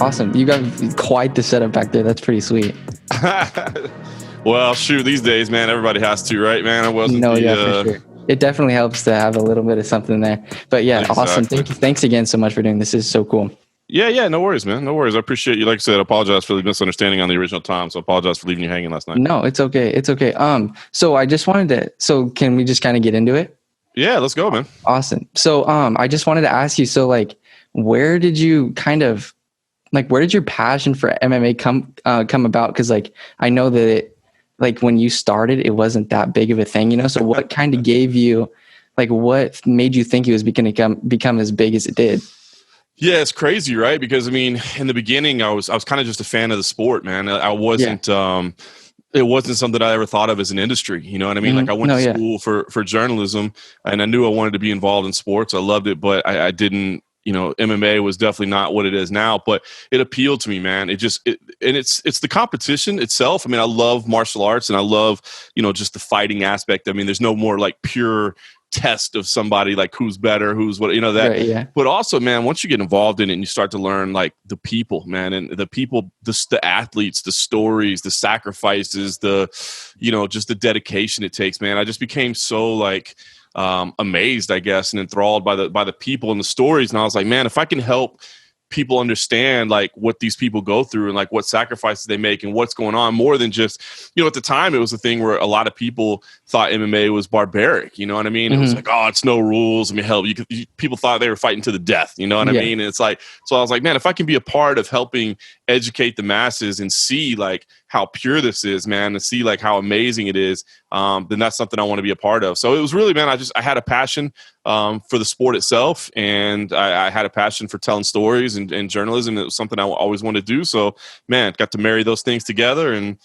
Awesome. You got quite the setup back there. That's pretty sweet. Well, shoot, these days, man, everybody has to, right, man? For sure. It definitely helps to have a little bit of something there. But yeah, exactly. Awesome. Thank you. Thanks again so much for doing this. This is so cool. Yeah, no worries, man. No worries. I appreciate you. Like I said, I apologize for the misunderstanding on the original time. So I apologize for leaving you hanging last night. No, it's okay. It's okay. So I just wanted to, so can we just kind of get into it? Yeah, let's go, man. Awesome. So I just wanted to ask you, so like, where did your passion for MMA come about? Because like, I know that like when you started, it wasn't that big of a thing, you know? So what kind of gave you, like what made you think it was going to become as big as it did? Yeah, it's crazy, right? Because I mean, in the beginning, I was kind of just a fan of the sport, man. I wasn't. It wasn't something I ever thought of as an industry. You know what I mean? Like I went to school for journalism, and I knew I wanted to be involved in sports. I loved it, but I didn't. You know, MMA was definitely not what it is now, but it appealed to me, man. And it's the competition itself. I mean, I love martial arts, and I love just the fighting aspect. I mean, there's no more like pure test of somebody like who's better, who's what, that. Right, yeah. But also, man, once you get involved in it and you start to learn like the people, man, and the people, the athletes, the stories, the sacrifices, just the dedication it takes, man. I just became so like amazed, I guess, and enthralled by the people and the stories. And I was like, man, if I can help people understand like what these people go through and like what sacrifices they make and what's going on, more than just, at the time it was a thing where a lot of people thought MMA was barbaric, you know what I mean? It was like, oh, it's no rules. I mean, hell, people thought they were fighting to the death, you know what I mean? And it's like, so I was like, man, if I can be a part of helping educate the masses and see like how pure this is, man, and see like how amazing it is, then that's something I want to be a part of. So it was really, man, I had a passion for the sport itself, and I had a passion for telling stories and journalism. It was something I always wanted to do. So, man, got to marry those things together, and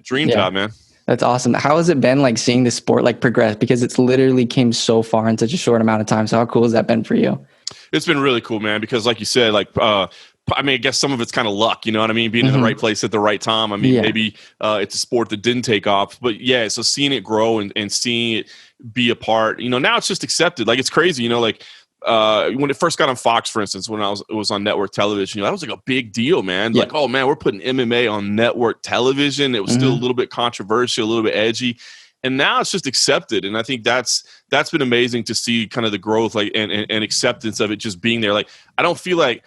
dream job, man. That's awesome. How has it been like seeing the sport like progress? Because it's literally came so far in such a short amount of time. So how cool has that been for you? It's been really cool, man, because like you said, like, I mean, I guess some of it's kind of luck, you know what I mean? Being in the right place at the right time. I mean, maybe it's a sport that didn't take off, but yeah, so seeing it grow and seeing it be a part, now it's just accepted. Like, it's crazy, like when it first got on Fox, for instance, when it was on network television, that was like a big deal, man. Like, oh man, we're putting MMA on network television. It was still a little bit controversial, a little bit edgy. And now it's just accepted. And I think that's been amazing to see kind of the growth, like, and acceptance of it just being there. Like, I don't feel like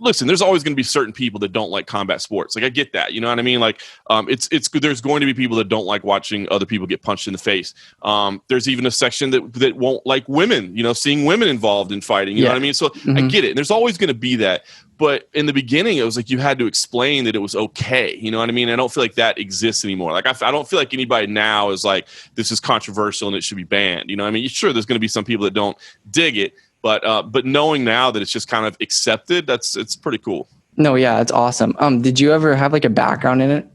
listen, there's always going to be certain people that don't like combat sports. Like, I get that, you know what I mean? Like, there's going to be people that don't like watching other people get punched in the face. There's even a section that won't like women, seeing women involved in fighting, you know what I mean? So I get it. And there's always going to be that. But in the beginning, it was like you had to explain that it was okay. You know what I mean? I don't feel like that exists anymore. Like, I don't feel like anybody now is like, this is controversial and it should be banned. You know what I mean? Sure, there's going to be some people that don't dig it. But knowing now that it's just kind of accepted, it's pretty cool. No, yeah, it's awesome. Did you ever have like a background in it?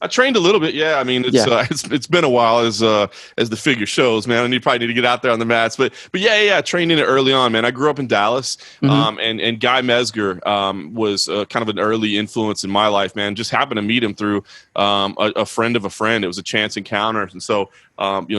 I trained a little bit, yeah. I mean, it's been a while, as the figure shows, man. And you probably need to get out there on the mats, but yeah. I trained in it early on, man. I grew up in Dallas, and Guy Mesger was kind of an early influence in my life, man. Just happened to meet him through a friend of a friend. It was a chance encounter, and so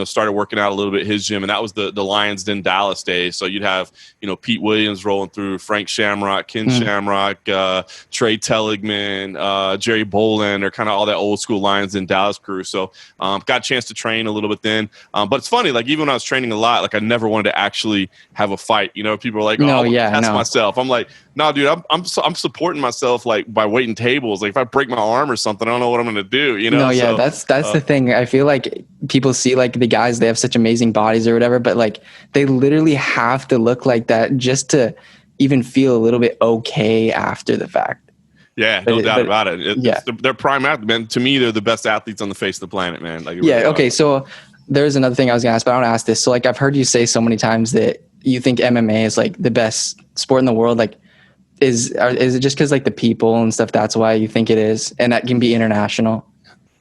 started working out a little bit at his gym, and that was the Lions Den Dallas days. So you'd have Pete Williams rolling through, Frank Shamrock, Ken Shamrock, Trey Telligman, Jerry Boland, kind of all that old school Lions Den Dallas crew. So got a chance to train a little bit then. But it's funny, like, even when I was training a lot, like, I never wanted to actually have a fight. People are like, I want to test myself. I'm like, no, dude, I'm supporting myself, like, by waiting tables. Like, if I break my arm or something, I don't know what I'm going to do. That's the thing. I feel like people see like the guys, they have such amazing bodies or whatever, but like they literally have to look like that just to even feel a little bit okay after the fact. Yeah, no doubt about it. They're prime athletes, man. To me, they're the best athletes on the face of the planet, man. Like, really okay. So there's another thing I was gonna ask, but I want to ask this. So like, I've heard you say so many times that you think MMA is like the best sport in the world. Like, is it just because like the people and stuff, that's why you think it is, and that can be international?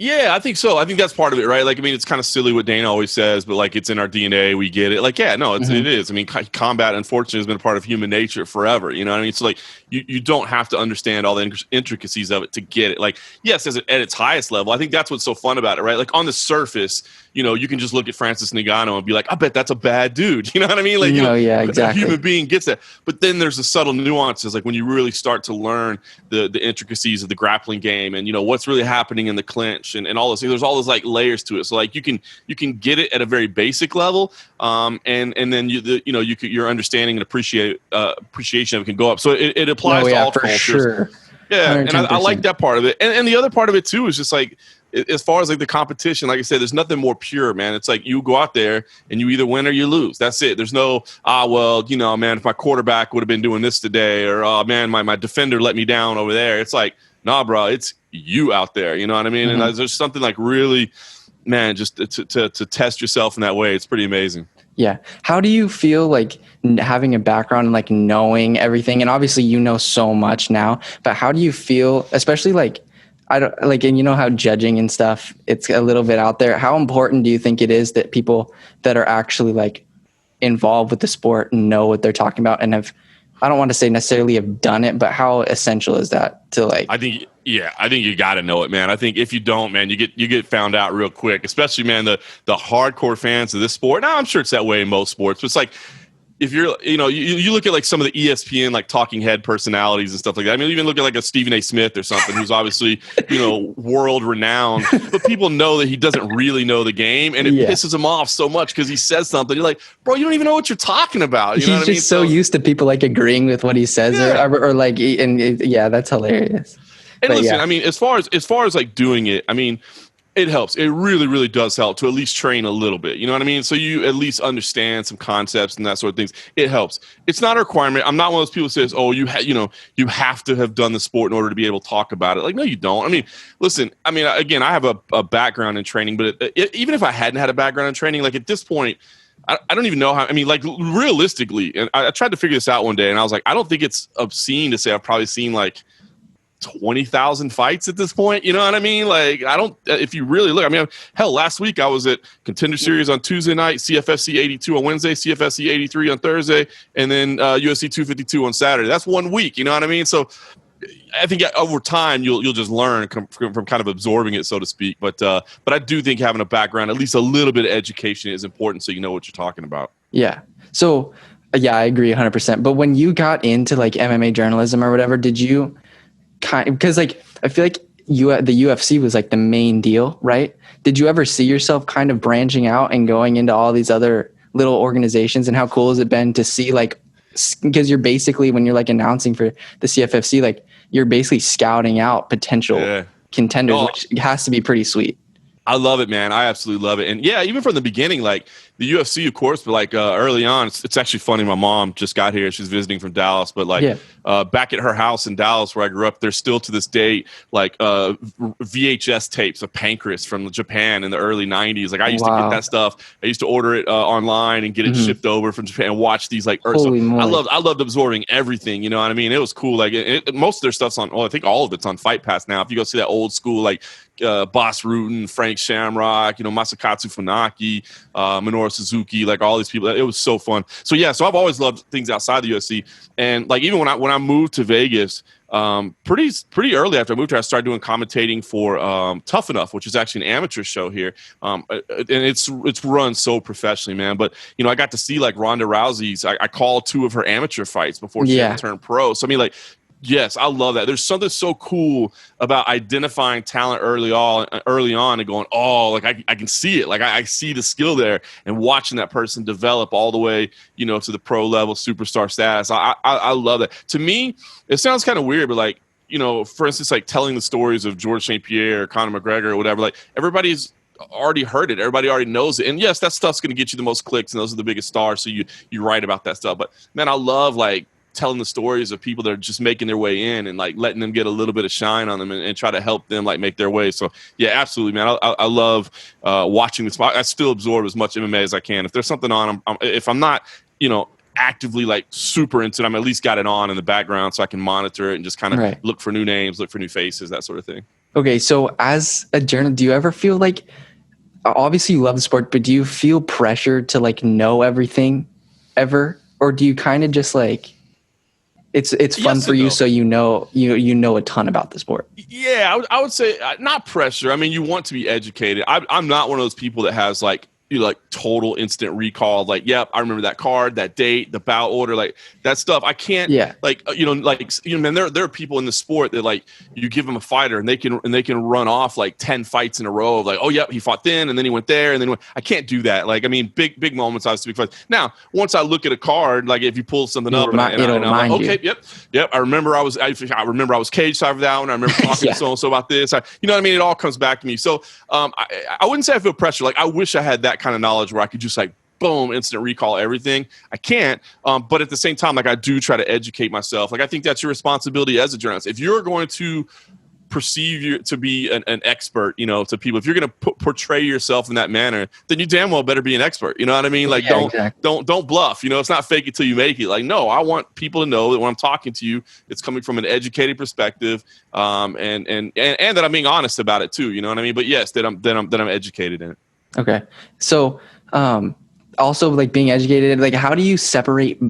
Yeah, I think so. I think that's part of it, right? Like, I mean, it's kind of silly what Dana always says, but like, it's in our DNA. We get it. Like, yeah, no, it is. I mean, combat, unfortunately, has been a part of human nature forever. You know what I mean? So, like, you don't have to understand all the intricacies of it to get it. Like, yes, at its highest level, I think that's what's so fun about it, right? Like, on the surface, you know, you can just look at Francis Ngannou and be like, I bet that's a bad dude. You know what I mean? Like, you know, yeah, exactly. A human being gets that. But then there's the subtle nuances, like when you really start to learn the intricacies of the grappling game and, you know, what's really happening in the clinch and all those things. There's all those like layers to it. So like you can get it at a very basic level. And then your understanding and appreciation of it can go up. So it applies to all cultures. Sure. Yeah. 110%. And I like that part of it. And the other part of it too is just like, as far as like the competition, like I said, there's nothing more pure, man. It's like you go out there and you either win or you lose. That's it. There's no, well, you know, man, if my quarterback would have been doing this today, or oh man, my defender let me down over there. It's like, nah, bro, it's you out there. You know what I mean? And there's something like really, man, just to test yourself in that way. It's pretty amazing. Yeah. How do you feel like having a background and like knowing everything? And obviously, you know so much now, but how do you feel, especially like, I don't like, and you know how judging and stuff, it's a little bit out there. How important do you think it is that people that are actually like involved with the sport know what they're talking about and I don't want to say necessarily have done it, but how essential is that to like? I think you got to know it, man. I think if you don't, man, you get found out real quick, especially, man, the hardcore fans of this sport. Now, I'm sure it's that way in most sports, but it's like, if you're, you know, you look at like some of the ESPN like talking head personalities and stuff like that. I mean, even look at like a Stephen A. Smith or something who's obviously, you know, world renowned, but people know that he doesn't really know the game, and it pisses him off so much because he says something. You're like, bro, you don't even know what you're talking about. You know what I mean? He's just so used to people like agreeing with what he says, or like, that's hilarious. And but listen, I mean, as far as like doing it, I mean, it helps. It really, really does help to at least train a little bit. You know what I mean? So you at least understand some concepts and that sort of things. It helps. It's not a requirement. I'm not one of those people who says, oh, you have to have done the sport in order to be able to talk about it. Like, no, you don't. I mean, listen, I mean, again, I have a background in training, but even if I hadn't had a background in training, like at this point, I don't even know how, I mean, like realistically, and I tried to figure this out one day and I was like, I don't think it's obscene to say I've probably seen like 20,000 fights at this point. You know what I mean? Like, I don't, if you really look, I mean, hell, last week I was at Contender Series on Tuesday night, CFFC 82 on Wednesday, CFFC 83 on Thursday, and then UFC 252 on Saturday. That's 1 week. You know what I mean? So I think over time you'll just learn from kind of absorbing it, so to speak. But I do think having a background, at least a little bit of education, is important so you know what you're talking about. Yeah. So yeah, I agree 100%. But when you got into like MMA journalism or whatever, did you because like I feel like the UFC was like the main deal, right? Did you ever see yourself kind of branching out and going into all these other little organizations? And how cool has it been to see, like, because you're basically, when you're like announcing for the CFFC, like you're basically scouting out potential contenders, which has to be pretty sweet. I love it, man. I absolutely love it. And yeah, even from the beginning, like the UFC, of course, but like early on, it's actually funny. My mom just got here. She's visiting from Dallas, but like back at her house in Dallas where I grew up, there's still to this day like VHS tapes of Pancrase from Japan in the early 90s. Like I used to get that stuff. I used to order it online and get it shipped over from Japan and watch these like I loved absorbing everything. You know what I mean? It was cool. Like most of their stuff's on, I think all of it's on Fight Pass now. If you go see that old school, like Boss Rutan, Frank Shamrock, you know, Masakatsu Funaki, Minoru Suzuki, like all these people. It was so fun. So yeah, so I've always loved things outside the UFC. And like even when I moved to Vegas, pretty early after I moved here, I started doing commentating for Tough Enough, which is actually an amateur show here. And it's run so professionally, man. But you know, I got to see like Ronda Rousey's. I called 2 of her amateur fights before she turned pro. So I mean, like, yes, I love that. There's something so cool about identifying talent early on and going, oh, like I can see it. Like I see the skill there, and watching that person develop all the way, you know, to the pro level, superstar status. I love that. To me, it sounds kind of weird, but like, you know, for instance, like telling the stories of George St. Pierre or Conor McGregor or whatever, like everybody's already heard it. Everybody already knows it. And yes, that stuff's going to get you the most clicks, and those are the biggest stars. So you write about that stuff. But man, I love like telling the stories of people that are just making their way in and like letting them get a little bit of shine on them and try to help them like make their way. So yeah, absolutely, man. I love watching this. I still absorb as much MMA as I can. If there's something on, if I'm not, you know, actively like super into it, I'm at least got it on in the background so I can monitor it and just kind of look for new names, look for new faces, that sort of thing. Okay, so as a journalist, do you ever feel like, obviously you love the sport, but do you feel pressure to like know everything ever? Or do you kind of just like, it's fun Yes for and you, no. so you know a ton about the sport? Yeah, I would say not pressure. I mean, you want to be educated. I'm not one of those people that has like like total instant recall. Like, yep, I remember that card, that date, the bout order, like that stuff. I can't Yeah. like man. There are people in the sport that like you give them a fighter and they can run off like 10 fights in a row of like, oh yep, he fought then and then he went there and then I can't do that. Like, I mean, big moments I was to be fights. Now, once I look at a card, like if you pull something up It'll and I'm like, remind you. okay, yep, I remember I remember I was cage side for that one. I remember talking Yeah. to so and so about this. You know what I mean? It all comes back to me. So I wouldn't say I feel pressure. Like, I wish I had that kind of knowledge where I could just like boom, instant recall everything. I can't. But at the same time, like, I do try to educate myself. Like, I think that's your responsibility as a journalist. If you're going to perceive you to be an expert, to people, if you're going to portray yourself in that manner, then you damn well better be an expert. You know what I mean? Like, Yeah, exactly. don't bluff. It's not fake it till you make it. Like, no, I want people to know that when I'm talking to you, it's coming from an educated perspective, and that I'm being honest about it too. You know what I mean? But yes, that I'm educated in it. Okay. So, also like being educated, like how do you separate,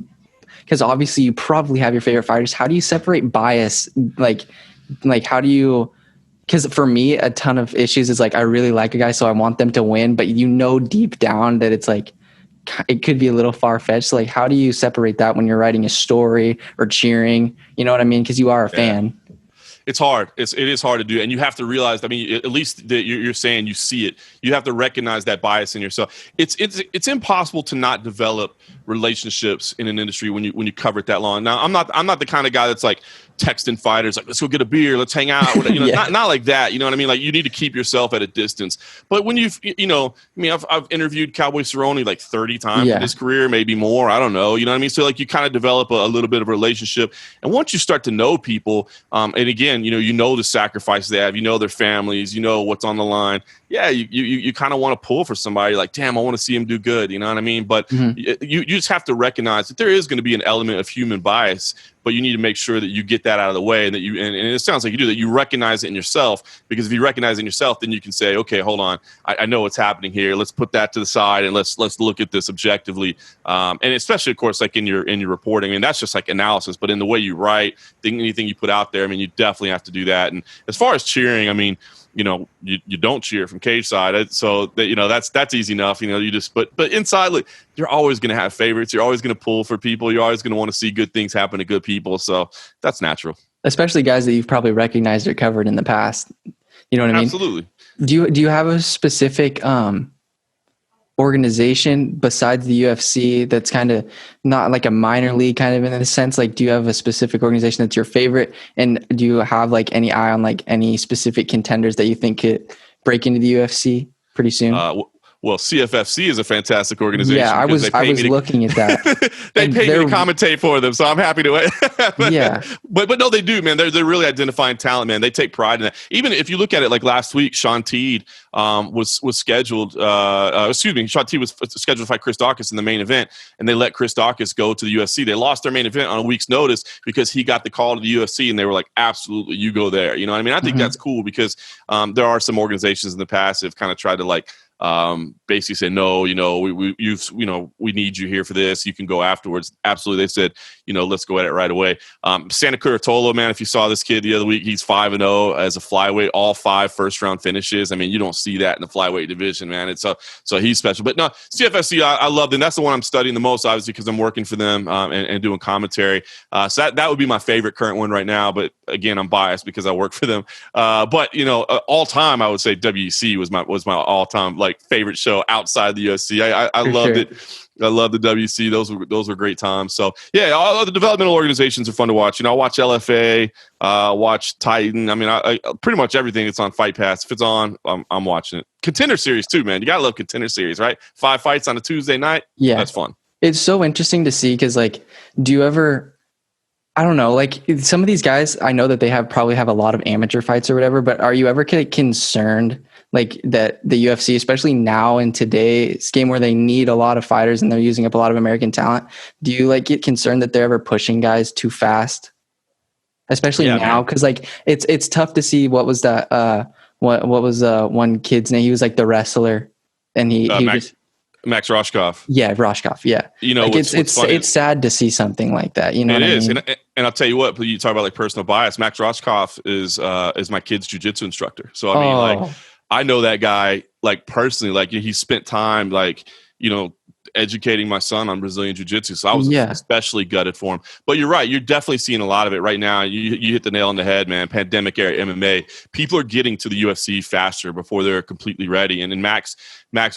because obviously you probably have your favorite fighters. How do you separate bias? Like how do you, because for me, a ton of issues is like, I really like a guy, so I want them to win, but deep down that it's like, it could be a little far-fetched. So like, how do you separate that when you're writing a story or cheering? You know what I mean? Because you are a Yeah. fan. It's hard. It is hard to do, and you have to realize. I mean, at least that you're saying you see it. You have to recognize that bias in yourself. It's impossible to not develop relationships in an industry when you cover it that long. Now, I'm not the kind of guy that's like texting fighters like, let's go get a beer, let's hang out. Yeah. Not like that. You know what I mean? Like, you need to keep yourself at a distance. But when I mean, I've interviewed Cowboy Cerrone like 30 times in his career, maybe more. I don't know. You know what I mean? So like, you kind of develop a little bit of a relationship, and once you start to know people, and again, you know the sacrifices they have, their families, what's on the line. Yeah, you kind of want to pull for somebody. Like, damn, I want to see him do good. You know what I mean? But you just have to recognize that there is going to be an element of human bias, but you need to make sure that you get that out of the way, and that and it sounds like you do, that you recognize it in yourself. Because if you recognize it in yourself, then you can say, okay, hold on, I know what's happening here. Let's put that to the side and let's look at this objectively. And especially, of course, like in your reporting. I mean, that's just like analysis, but in the way you write, anything you put out there, I mean, you definitely have to do that. And as far as cheering, I mean, you don't cheer from cage side, so that that's easy enough. You just but inside, like, you're always going to have favorites. You're always going to pull for people. You're always going to want to see good things happen to good people. So that's natural. Especially guys that you've probably recognized or covered in the past. You know what I mean? Absolutely. Do you have a specific organization besides the UFC that's kind of not like a minor league kind of in a sense? Like, do you have a specific organization that's your favorite? And do you have like any eye on like any specific contenders that you think could break into the UFC pretty soon? Well, CFFC is a fantastic organization. Yeah, I was looking at that. They pay me to commentate for them, so I'm happy to. but no, they do, man. They're really identifying talent, man. They take pride in that. Even if you look at it, like last week, Sean Teed was scheduled. Sean Teed was scheduled to fight Chris Daukaus in the main event, and they let Chris Daukaus go to the UFC. They lost their main event on a week's notice because he got the call to the UFC, and they were like, "Absolutely, you go there." You know what I mean? I think that's cool because there are some organizations in the past that have kind of tried to like. Basically said, no, we need you here for this. You can go afterwards. Absolutely. They said, let's go at it right away. Santa Curatolo, man, if you saw this kid the other week, he's 5-0 as a flyweight, all 5 first round finishes. I mean, you don't see that in the flyweight division, man. It's so he's special. But no, CFFC, I love them. That's the one I'm studying the most, obviously, because I'm working for them and doing commentary. So that would be my favorite current one right now. But again, I'm biased because I work for them. But all time, I would say WEC was my all time like favorite show outside the UFC. I loved it. I love the WC. Those were great times. So yeah, all the developmental organizations are fun to watch. I watch LFA, watch Titan. I mean, I pretty much everything that's on Fight Pass. If it's on, I'm watching it. Contender Series too, man. You gotta love Contender Series, right? 5 fights on a Tuesday night. Yeah, that's fun. It's so interesting to see because, like, do you ever? I don't know. Like, some of these guys, I know that they probably have a lot of amateur fights or whatever. But are you ever concerned? Like that the UFC, especially now in today's game where they need a lot of fighters and they're using up a lot of American talent, do you like get concerned that they're ever pushing guys too fast? especially Yeah, now. man. Cause like, it's tough to see what was that, what was, one kid's name? He was like the wrestler and he Max just, Max Roshkoff. yeah, Roscoff. Yeah. You know Like what's funny? it's sad to see something like that. You know It what I is, mean? and I'll tell you what. You talk about like personal bias. Max Roshkoff is my kid's jujitsu instructor. So I mean, like, Oh, I know that guy like personally. Like he spent time like educating my son on Brazilian jiu-jitsu. So I was yeah. especially gutted for him. But you're right. You're definitely seeing a lot of it right now. You hit the nail on the head, man. Pandemic era MMA. People are getting to the UFC faster before they're completely ready. And Max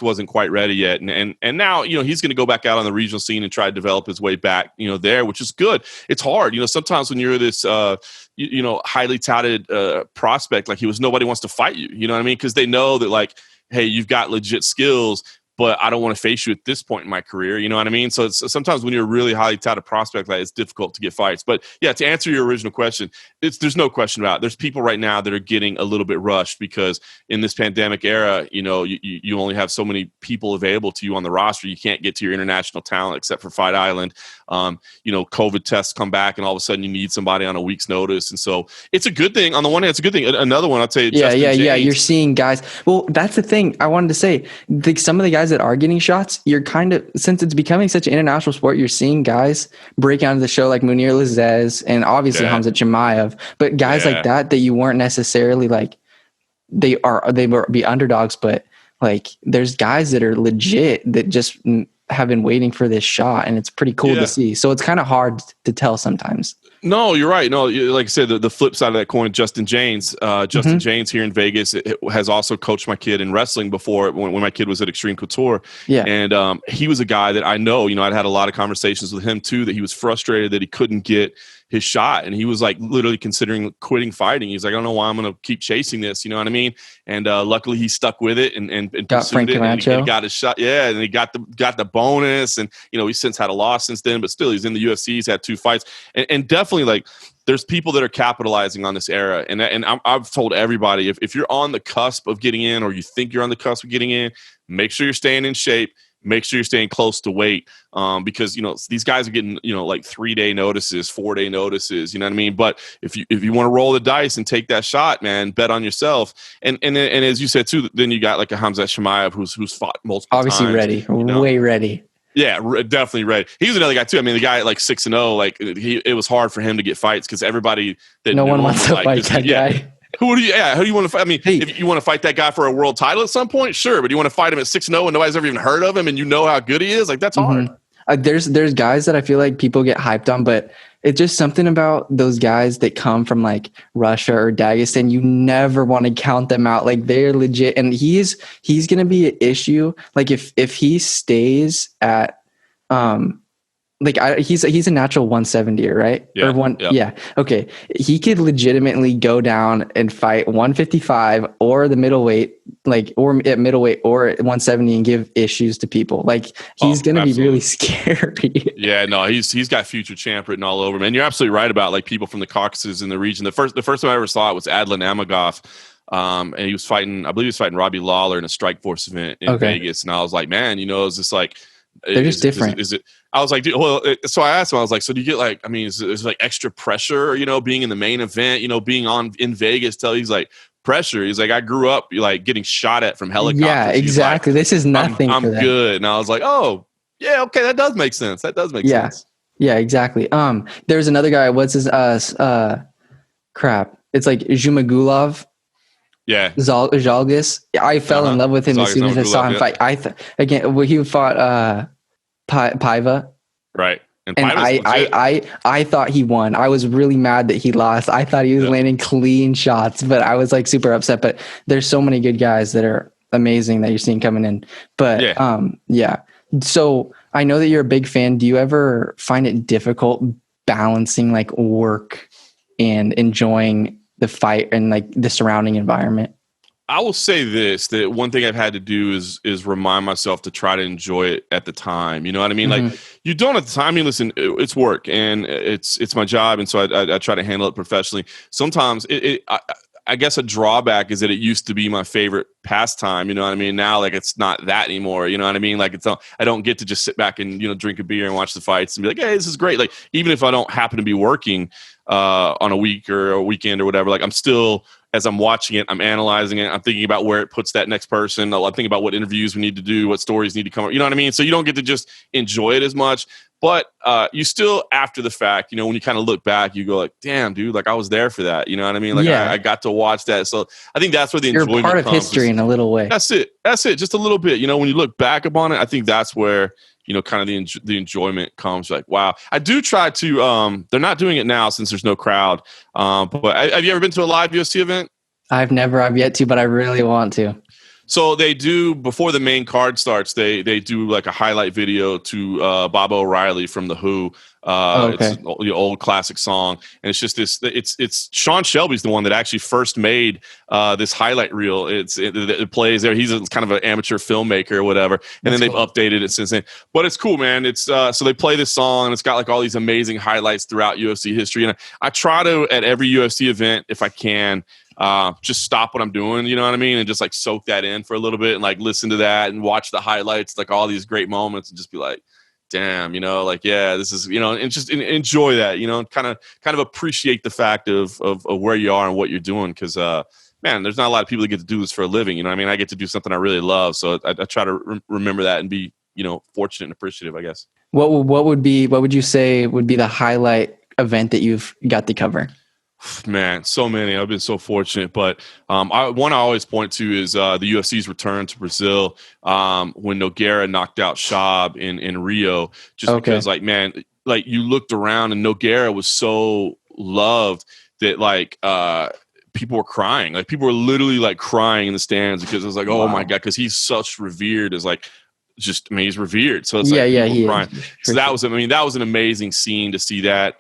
wasn't quite ready yet. And now, he's going to go back out on the regional scene and try to develop his way back, there, which is good. It's hard. Sometimes when you're this, highly touted prospect, like nobody wants to fight you. You know what I mean? Because they know that like, hey, you've got legit skills, but I don't want to face you at this point in my career. You know what I mean? So it's sometimes when you're a really highly touted prospect, like it's difficult to get fights. But yeah, to answer your original question, there's no question about it. There's people right now that are getting a little bit rushed because in this pandemic era, you only have so many people available to you on the roster. You can't get to your international talent except for Fight Island. COVID tests come back and all of a sudden you need somebody on a week's notice. And so it's a good thing. On the one hand, it's a good thing. Another one, I'll tell you, Yeah, Justin James. You're seeing guys. Well, that's the thing I wanted to say. Some of the guys that are getting shots, you're kind of, since it's becoming such an international sport, you're seeing guys break out of the show like Munir Lazez and obviously Hamza Chimaev, but guys like that you weren't necessarily like, they will be underdogs, but like there's guys that are legit that just have been waiting for this shot, and it's pretty cool to see. So it's kind of hard to tell sometimes. No, you're right. No, like I said, the flip side of that coin, Justin James. Justin James here in Vegas has also coached my kid in wrestling before when my kid was at Extreme Couture. Yeah. And he was a guy that I know, I'd had a lot of conversations with him too, that he was frustrated that he couldn't get his shot. And he was like literally considering quitting fighting. He's like, I don't know why I'm going to keep chasing this. You know what I mean? And luckily he stuck with it and got Frank it. And he got his shot. Yeah. And he got the bonus. And, he's since had a loss since then, but still he's in the UFC. He's had 2 fights and definitely like there's people that are capitalizing on this era. And I've told everybody, if you're on the cusp of getting in or you think you're on the cusp of getting in, make sure you're staying in shape. Make sure you're staying close to weight because, these guys are getting, like 3-day notices, 4-day notices, you know what I mean? But if you want to roll the dice and take that shot, man, bet on yourself. And as you said, too, then you got like a Hamza Chimaev who's fought multiple obviously times. Ready, way ready. Yeah, definitely ready. He's another guy, too. I mean, the guy at like 6-0, like it was hard for him to get fights because everybody that no one wants to fight that guy. Who do you want to fight? I mean, if you want to fight that guy for a world title at some point, sure. But you want to fight him at 6-0 and nobody's ever even heard of him and you know how good he is? Like, that's hard. There's guys that I feel like people get hyped on, but it's just something about those guys that come from like Russia or Dagestan. You never want to count them out. Like they're legit. And he's going to be an issue. Like if he stays at, he's a natural 170er, right? Yeah, yeah. Okay. He could legitimately go down and fight 155 or the middleweight, or at middleweight or at 170 and give issues to people. Like he's going to be really scary. Yeah, no, he's got future champ written all over him. And you're absolutely right about like people from the Caucasus in the region. The first time I ever saw it was Adlan Amagov. And he was fighting, I believe he was fighting Robbie Lawler in a Strikeforce event in Vegas. And I was like, man, is this like, they're just different. Is it? I was like, dude, well, so I asked him, I was like, so do you get like, I mean, is like extra pressure, being in the main event, being in Vegas? He's like, pressure. He's like, I grew up like getting shot at from helicopters. Yeah, exactly. Like, this is nothing. I'm good. And I was like, oh, yeah, okay, that does make sense. Sense. Yeah, exactly. There's another guy. What's his crap? It's like Zhumagulov. Yeah, Zhalgis. I fell in love with him as soon as I saw him fight. He fought Paiva. Right. And I thought he won. I was really mad that he lost. I thought he was landing clean shots, but I was like super upset. But there's so many good guys that are amazing that you're seeing coming in. But yeah. So I know that you're a big fan. Do you ever find it difficult balancing like work and enjoying the fight and like the surrounding environment? I will say this, that one thing I've had to do is remind myself to try to enjoy it at the time. You know what I mean? Like you don't at the time. I mean, listen, it's work and it's my job. And so I try to handle it professionally. Sometimes I guess a drawback is that it used to be my favorite pastime. You know what I mean? Now, like, it's not that anymore. You know what I mean? Like, I don't get to just sit back and, drink a beer and watch the fights and be like, hey, this is great. Like, even if I don't happen to be working on a week or a weekend or whatever, like, I'm still, as I'm watching it, I'm analyzing it. I'm thinking about where it puts that next person. I'm thinking about what interviews we need to do, what stories need to come up. You know what I mean? So you don't get to just enjoy it as much. But you still, after the fact, when you kind of look back, you go like, damn, dude, like I was there for that. You know what I mean? Like I got to watch that. So I think that's where the enjoyment comes. You're part of history in a little way. That's it. Just a little bit. When you look back upon it, I think that's where, kind of the enjoyment comes. Like, wow. I do try to, they're not doing it now since there's no crowd. But have you ever been to a live UFC event? I've yet to, but I really want to. So they do, before the main card starts, they do like a highlight video to Bob O'Reilly from The Who. Okay. It's an old classic song. And it's just this, it's Sean Shelby's the one that actually first made this highlight reel. It plays there. He's kind of an amateur filmmaker or whatever. And then they've updated it since then. But it's cool, man. It's so they play this song and it's got like all these amazing highlights throughout UFC history. And I try to, at every UFC event, if I can, just stop what I'm doing, you know what I mean? And just like soak that in for a little bit and like listen to that and watch the highlights, like all these great moments, and just be like, damn, like, yeah, this is, and just enjoy that, kind of appreciate the fact of where you are and what you're doing. Cause, man, there's not a lot of people that get to do this for a living. You know what I mean? I get to do something I really love. So I try to remember that and be, fortunate and appreciative, I guess. What would you say would be the highlight event that you've got to cover? Man, so many. I've been so fortunate. But one I always point to is the UFC's return to Brazil when Nogueira knocked out Schaub in Rio. Just because, like, man, like you looked around and Nogueira was so loved that, like, people were crying. Like, people were literally, like, crying in the stands because it was like, oh, my God, because he's such revered as, like, he's revered. So it's like, crying. So that was an amazing scene to see that.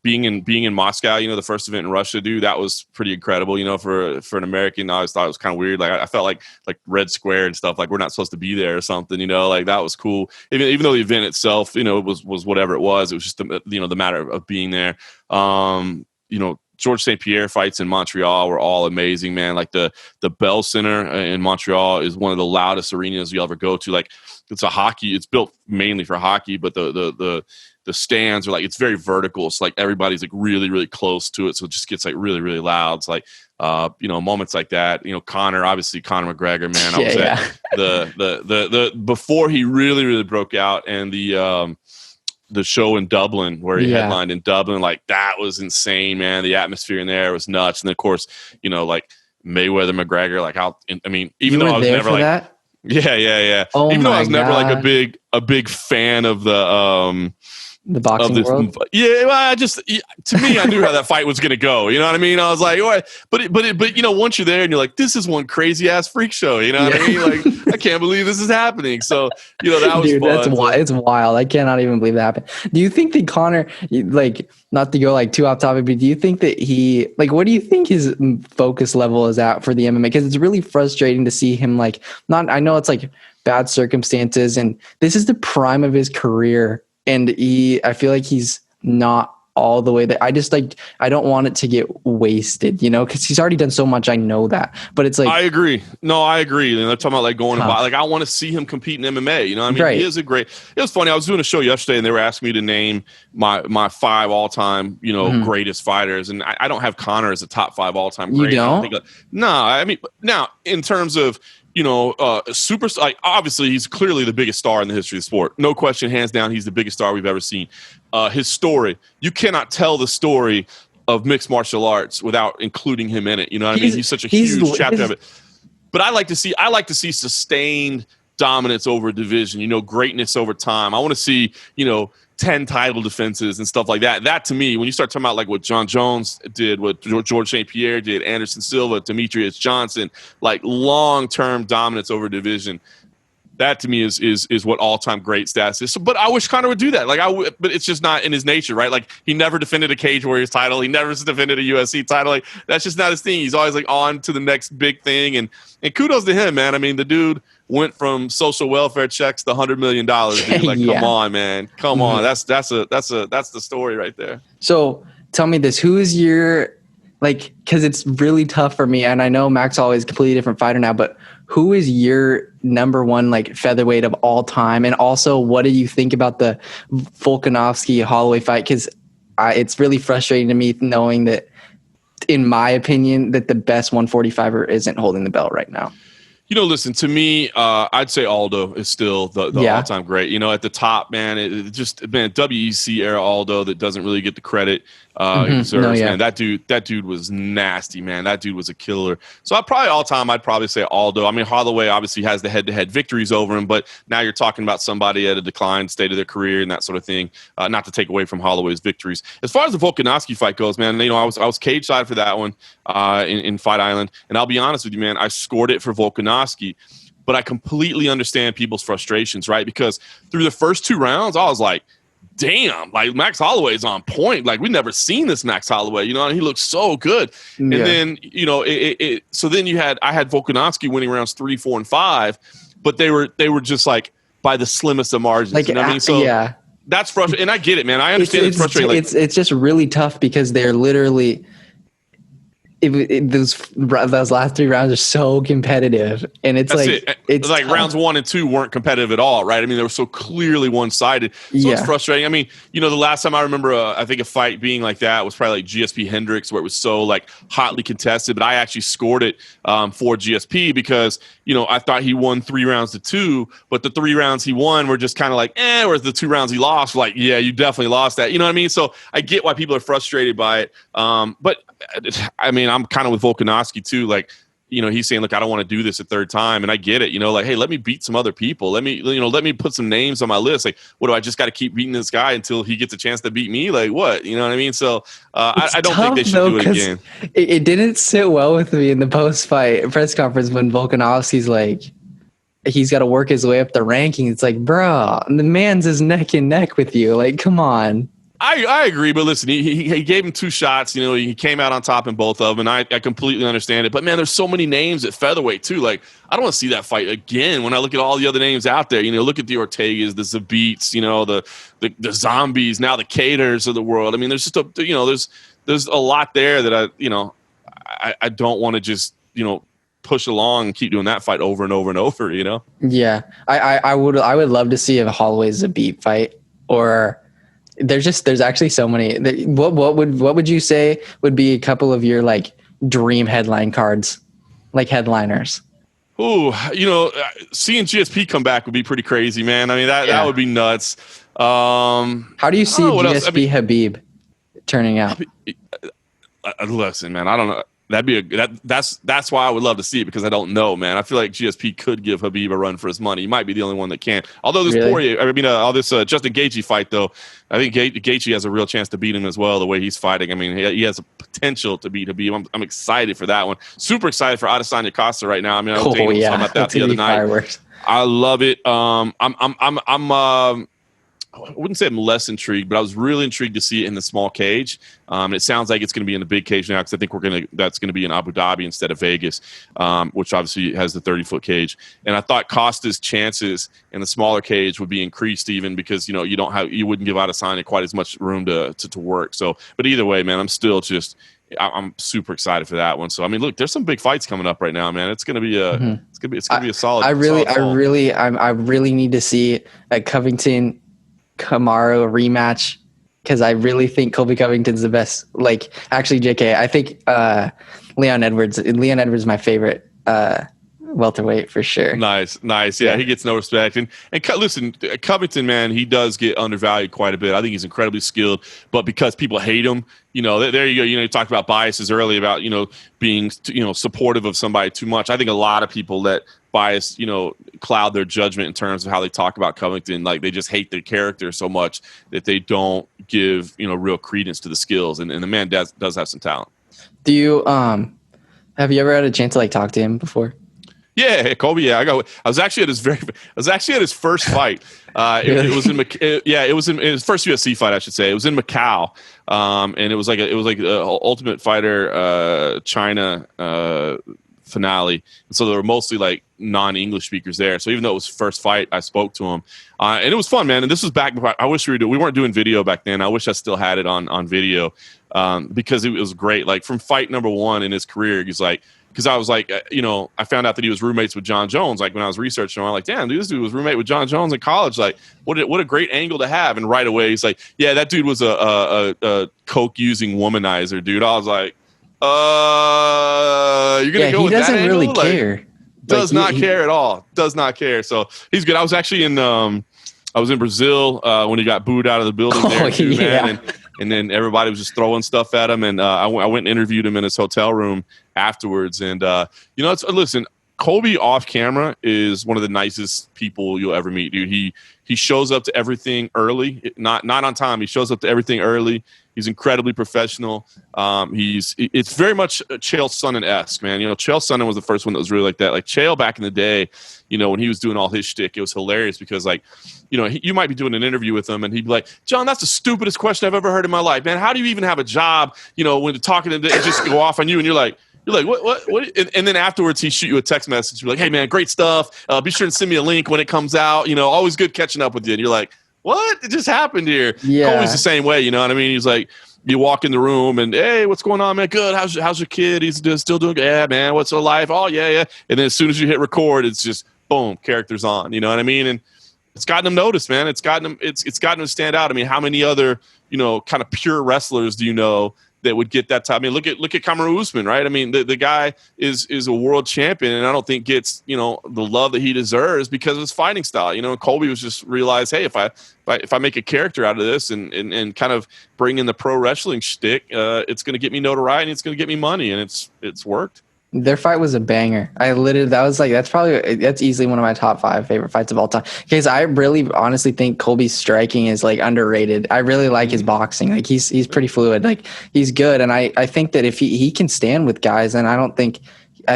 Being in Moscow, the first event in Russia, dude, that was pretty incredible. For an American, I always thought it was kind of weird. Like I felt like Red Square and stuff. Like we're not supposed to be there or something. Like that was cool. Even though the event itself, was whatever it was. It was just the matter of being there. George St. Pierre fights in Montreal were all amazing, man. Like the Bell Center in Montreal is one of the loudest arenas you'll ever go to. Like it's built mainly for hockey, but the stands are like, it's very vertical. It's like everybody's like really, really close to it. So it just gets like really, really loud. It's like, moments like that, Conor McGregor, man, I was at the before he really, really broke out, and the show in Dublin where he headlined in Dublin, like that was insane, man. The atmosphere in there was nuts. And of course, like Mayweather McGregor, like even though I was never like that? Yeah. Oh, even though I was never like a big fan of the boxing world. Yeah, well, to me, I knew how that fight was going to go. You know what I mean? I was like, all right. But once you're there and you're like, this is one crazy ass freak show. You know what I mean? Like, I can't believe this is happening. So, that was fun. That's wild. It's wild. I cannot even believe that happened. Do you think that Conor, like, not to go like too off topic, but do you think that he, like, what do you think his focus level is at for the MMA? Because it's really frustrating to see him like, I know it's like bad circumstances and this is the prime of his career. And I feel like he's not all the way there. I don't want it to get wasted, because he's already done so much. I know that, but it's like, I agree. No, I agree. And they're talking about like going to like, I want to see him compete in MMA. Right. He is it was funny. I was doing a show yesterday and they were asking me to name my 5 all-time, greatest fighters. And I don't have Conor as a top 5 all-time great. You don't? Now in terms of, superstar, like obviously he's clearly the biggest star in the history of the sport. No question, hands down, he's the biggest star we've ever seen. His story, you cannot tell the story of mixed martial arts without including him in it. You know what I mean? He's such a huge chapter of it. But I like to see sustained dominance over a division, greatness over time. I want to see, 10 title defenses and stuff like that. That to me, when you start talking about like what John Jones did, what George St. Pierre did, Anderson Silva, Demetrius Johnson, like long-term dominance over division, that to me is what all-time great status is. So, but I wish Conor would do that. But it's just not in his nature, right? Like he never defended a Cage Warriors title. He never defended a UFC title. Like that's just not his thing. He's always like on to the next big thing. And kudos to him, man. The dude went from social welfare checks to $100 million. Dude. Like, come on, man. Come on. That's the story right there. So tell me this, who is your like, because it's really tough for me, and I know Max Holloway is a completely different fighter now, but who is your number one like featherweight of all time? And also, what do you think about the Volkanovski Holloway fight? Because it's really frustrating to me knowing that, in my opinion, that the best 145er isn't holding the belt right now. Listen, to me, I'd say Aldo is still the all-time great. At the top, man, it just, man, WEC era Aldo that doesn't really get the credit he deserves, man. That dude was nasty, man. That dude was a killer. So I'd probably say Aldo. I mean, Holloway obviously has the head-to-head victories over him, but now you're talking about somebody at a declined state of their career and that sort of thing, not to take away from Holloway's victories. As far as the Volkanovski fight goes, man, I was cage side for that one in Fight Island, and I'll be honest with you, man, I scored it for Volkanovski. But I completely understand people's frustrations, right? Because through the first 2 rounds, I was like, damn, like Max Holloway is on point. Like, we've never seen this Max Holloway, and he looks so good. And then, so then I had Volkanovski winning rounds 3, 4, and 5, but they were just like by the slimmest of margins. Like, you know what I mean? So that's frustrating. And I get it, man. I understand it's frustrating. It's just really tough because they're literally – those last 3 rounds are so competitive, and it's it's like tough. Rounds 1 and 2 weren't competitive at all, right? I mean, they were so clearly one-sided. So it's frustrating. I mean, the last time I remember, I think a fight being like that was probably like GSP Hendricks, where it was so like hotly contested. But I actually scored it for GSP because I thought he won 3 rounds to 2, but the 3 rounds he won were just kind of like, whereas the 2 rounds he lost, like, yeah, you definitely lost that. You know what I mean? So I get why people are frustrated by it. But I mean, I'm kind of with Volkanovski too. Like, he's saying, look, I don't want to do this a third time. And I get it, like, hey, let me beat some other people. Let me put some names on my list. Like, what do I just got to keep beating this guy until he gets a chance to beat me? Like, what? You know what I mean? So I don't think they should do it again. It didn't sit well with me in the post-fight press conference when Volkanovski's like, he's got to work his way up the ranking. It's like, bro, the man's is neck and neck with you. Like, come on. I agree, but listen, he gave him 2 shots. He came out on top in both of them, and I completely understand it. But, man, there's so many names at featherweight, too. Like, I don't want to see that fight again when I look at all the other names out there. Look at the Ortegas, the Zabits, the Zombies, now the Caters of the world. I mean, there's just there's a lot there that I don't want to just, push along and keep doing that fight over and over and over, Yeah, I would love to see a Holloway Zabit fight, or – there's actually so many. What would you say would be a couple of your like dream headline cards, like headliners? Ooh, seeing GSP come back would be pretty crazy, man. I mean, that would be nuts. How do you see GSP Habib turning out? Listen, man, I don't know. That's why I would love to see it, because I don't know, man. I feel like GSP could give Habib a run for his money. He might be the only one that can. Although this Justin Gaethje fight, though, I think Gaethje has a real chance to beat him as well, the way he's fighting. I mean, he has a potential to beat Habib. I'm excited for that one. Super excited for Adesanya Costa right now. I mean, I was talking about that the other night. Fireworks. I love it. I wouldn't say I'm less intrigued, but I was really intrigued to see it in the small cage. And it sounds like it's going to be in the big cage now, because I think that's going to be in Abu Dhabi instead of Vegas, which obviously has the 30-foot cage. And I thought Costa's chances in the smaller cage would be increased, even because you wouldn't give Adesanya quite as much room to work. So, but either way, man, I'm still I'm super excited for that one. So I mean, look, there's some big fights coming up right now, man. It's gonna be a solid. I really need to see a Covington Kamaru rematch, because I really think Colby Covington's the best. Like, actually, JK, I think Leon Edwards is my favorite welterweight for sure. Nice. Yeah, he gets no respect. And listen, Covington, man, he does get undervalued quite a bit. I think he's incredibly skilled, but because people hate him, there you go. You talked about biases earlier about being supportive of somebody too much. I think a lot of people let bias cloud their judgment in terms of how they talk about Covington. Like, they just hate their character so much that they don't give real credence to the skills. And the man does have some talent. Do you have you ever had a chance to talk to him before? Yeah, Colby. Yeah, I was actually at his first fight. It was in his first UFC fight, I should say. It was in Macau, and it was like a Ultimate Fighter China finale. And so there were mostly like non-English speakers there. So even though it was first fight, I spoke to him, and it was fun, man. And this was back before, I wish we weren't doing video back then. I wish I still had it on video, because it was great. Like from fight number one in his career, he's like, because I was like, I found out that he was roommates with John Jones. Like when I was researching, I'm like, damn, dude, this dude was roommate with John Jones in college. Like, what a great angle to have. And right away, he's like, yeah, that dude was a coke using womanizer, dude. I was like, you're gonna go with that angle? He doesn't really care. Does not care at all. Does not care. So he's good. I was actually I was in Brazil when he got booed out of the building there too, man. And then everybody was just throwing stuff at him. And I went and interviewed him in his hotel room afterwards. And, listen, Colby off camera is one of the nicest people you'll ever meet, dude. He shows up to everything early, not on time. He shows up to everything early. He's incredibly professional. It's very much Chael Sonnen-esque, man. Chael Sonnen was the first one that was really like that. Like Chael back in the day, when he was doing all his shtick, it was hilarious because like, you might be doing an interview with him and he'd be like, John, that's the stupidest question I've ever heard in my life, man. How do you even have a job? When they're talking and just go off on you and you're like, what? And then afterwards, he shoot you a text message. You're like, hey, man, great stuff. Be sure to send me a link when it comes out. Always good catching up with you. And you're like, what? It just happened here. Yeah. Always the same way. You know what I mean? He's like, you walk in the room and, hey, what's going on, man? Good. How's your kid? He's still doing good. Yeah, man. What's her life? Oh, yeah. And then as soon as you hit record, it's just, boom, character's on. You know what I mean? And it's gotten him noticed, man. It's gotten him to stand out. I mean, how many other, kind of pure wrestlers do you know that would get that type? I mean, look at Kamaru Usman, right? I mean, the guy is a world champion, and I don't think gets the love that he deserves because of his fighting style. And Colby was just realized, hey, if I make a character out of this and kind of bring in the pro wrestling shtick, it's going to get me notoriety, and it's going to get me money, and it's worked. Their fight was a banger. That's easily one of my top 5 favorite fights of all time. Because I really honestly think Colby's striking is like underrated. I really like his boxing. Like he's pretty fluid. Like he's good. And I think that if he can stand with guys, and I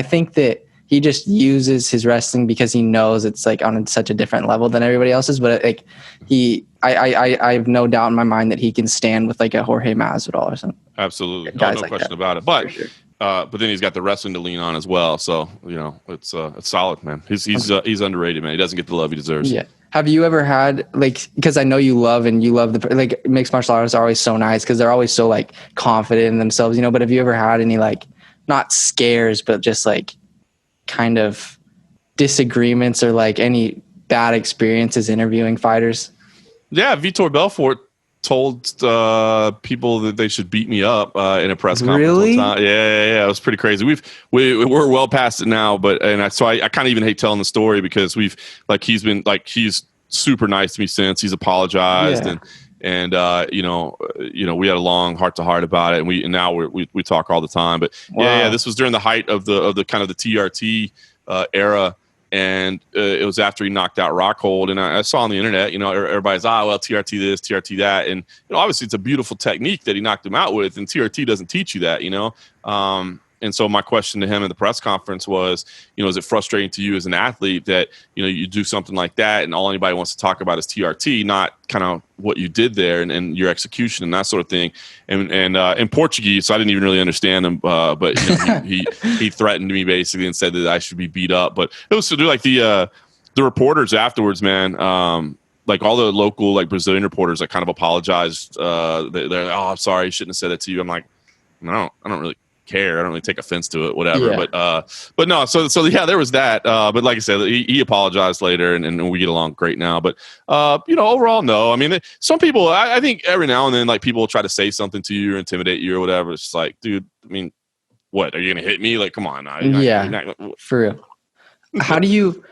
think that he just uses his wrestling because he knows it's like on such a different level than everybody else's. But like I have no doubt in my mind that he can stand with like a Jorge Masvidal or something. Absolutely. No question about it. But sure. But then he's got the wrestling to lean on as well. So, it's solid, man. He's underrated, man. He doesn't get the love he deserves. Yeah. Have you ever had, like, because I know you love like mixed martial artists are always so nice because they're always so like confident in themselves, but have you ever had any like, not scares, but just like kind of disagreements or like any bad experiences interviewing fighters? Yeah. Vitor Belfort told people that they should beat me up in a press conference. Really? One time. Yeah. It was pretty crazy. We're well past it now, but I kind of even hate telling the story because he's super nice to me since. He's apologized and we had a long heart to heart about it, and now we talk all the time. But wow. This was during the height of the kind of the TRT era. And it was after he knocked out Rockhold. And I saw on the internet, everybody's, TRT this, TRT that. And obviously it's a beautiful technique that he knocked him out with. And TRT doesn't teach you that, And so my question to him in the press conference was, is it frustrating to you as an athlete that, you do something like that and all anybody wants to talk about is TRT, not kind of what you did there and your execution and that sort of thing. And in Portuguese, so I didn't even really understand him, but he threatened me basically and said that I should be beat up. But it was to do like the reporters afterwards, man. Like all the local like Brazilian reporters, like kind of apologized. They're like, I'm sorry, I shouldn't have said that to you. I'm like, I don't really care. I don't really take offense to it, whatever. Yeah. But no, so yeah, there was that. But like I said, he apologized later and we get along great now. But overall, no. I mean, some people, I think every now and then, like people will try to say something to you or intimidate you or whatever. It's just like, dude, I mean, what, are you gonna hit me? Like, come on. For real. How do you